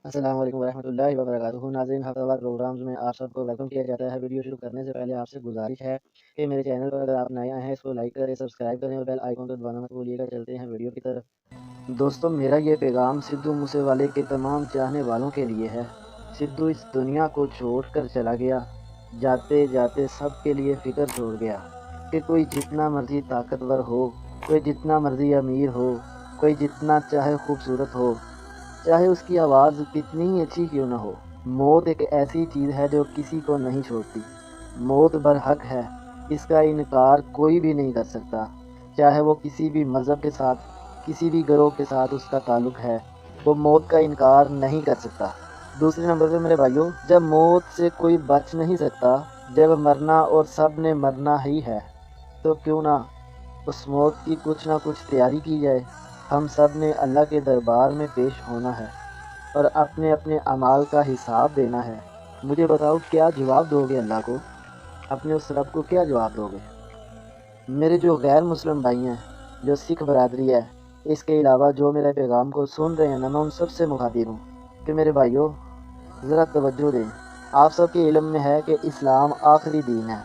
अस्सलाम वालेकुम वरहमतुल्लाहि वबरकातुहू। नाज़रीन, हफ्तावार प्रोग्राम्स में आप सबको वेलकम किया जाता है। वीडियो शुरू करने से पहले आपसे गुजारिश है कि मेरे चैनल पर अगर आप नए आए हैं इसको लाइक करें, सब्सक्राइब करें और बेल आइकन को दबाना मत भूलिएगा। चलते हैं वीडियो की तरफ। दोस्तों, मेरा ये पैगाम सिद्धू मूसेवाले के तमाम चाहने वालों के लिए है। सिद्धू इस दुनिया को छोड़ कर चला गया, जाते जाते सब के लिए फ़िक्र छोड़ गया कि कोई जितना मर्ज़ी ताकतवर हो, कोई जितना मर्ज़ी अमीर हो, कोई जितना चाहे खूबसूरत हो, चाहे उसकी आवाज़ कितनी ही अच्छी क्यों ना हो, मौत एक ऐसी चीज़ है जो किसी को नहीं छोड़ती। मौत बरहक है, इसका इनकार कोई भी नहीं कर सकता। चाहे वो किसी भी मज़हब के साथ, किसी भी गिरोह के साथ उसका ताल्लुक़ है, वो मौत का इनकार नहीं कर सकता। दूसरे नंबर पे मेरे भाइयों, जब मौत से कोई बच नहीं सकता, जब मरना और सब ने मरना ही है, तो क्यों ना उस मौत की कुछ ना कुछ तैयारी की जाए। हम सब ने अल्लाह के दरबार में पेश होना है और अपने अपने अमाल का हिसाब देना है। मुझे बताओ, क्या जवाब दोगे अल्लाह को? अपने उस रब को क्या जवाब दोगे? मेरे जो गैर मुस्लिम भाई हैं, जो सिख बरादरी है, इसके अलावा जो मेरे पैगाम को सुन रहे हैं ना, मैं उन सब से मुखातिब हूँ कि मेरे भाइयों, ज़रा तवज्जो दें। आप सबके इल्म में है कि इस्लाम आखिरी दीन है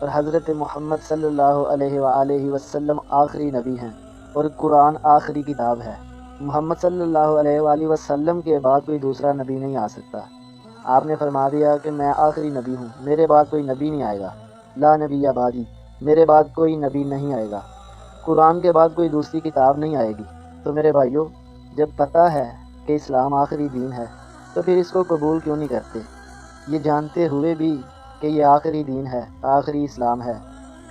और हज़रत मोहम्मद सल्लल्लाहु अलैहि वसल्लम आखिरी नबी हैं और कुरान आखिरी किताब है। मोहम्मद सल्लल्लाहु अलैहि वसल्लम के बाद कोई दूसरा नबी नहीं आ सकता। आपने फरमा दिया कि मैं आखिरी नबी हूँ, मेरे बाद कोई नबी नहीं आएगा। ला नबी आबादी, मेरे बाद कोई नबी नहीं आएगा। कुरान के बाद कोई दूसरी किताब नहीं आएगी। तो मेरे भाइयों, जब पता है कि इस्लाम आखिरी दीन है, तो फिर इसको कबूल क्यों नहीं करते? ये जानते हुए भी कि ये आखिरी दीन है, आखिरी इस्लाम है,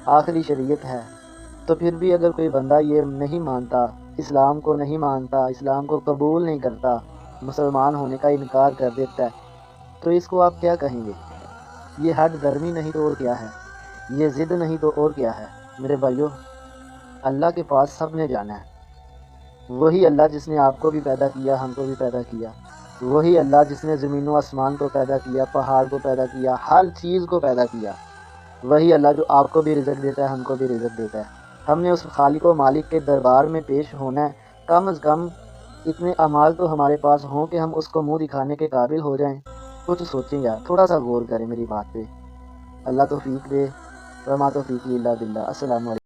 आखिरी शरीयत है, तो फिर भी अगर कोई बंदा ये नहीं मानता, इस्लाम को नहीं मानता, इस्लाम को कबूल नहीं करता, मुसलमान होने का इनकार कर देता है, तो इसको आप क्या कहेंगे? ये हद धर्मी नहीं तो और क्या है? ये ज़िद नहीं तो और क्या है? मेरे भाइयों, अल्लाह के पास सब ने जाना है। वही अल्लाह जिसने आपको भी पैदा किया, हमको भी पैदा किया। वही अल्लाह जिसने ज़मीन व आसमान को पैदा किया, पहाड़ को पैदा किया, हर चीज़ को पैदा किया। वही अल्लाह जो आपको भी रिज़्क़ देता है, हमको भी रिज़्क़ देता है। हमने उस खालिक व मालिक के दरबार में पेश होना है। कम अज़ कम इतने अमाल तो हमारे पास हों कि हम उसको मुँह दिखाने के काबिल हो जाएँ। कुछ सोचें यार, थोड़ा-सा गौर करें मेरी बात पे। अल्लाह तौफ़ीक़ दे, वमा तौफ़ीक़ी इल्ला बिल्लाह। अस्सलामु अलैकुम।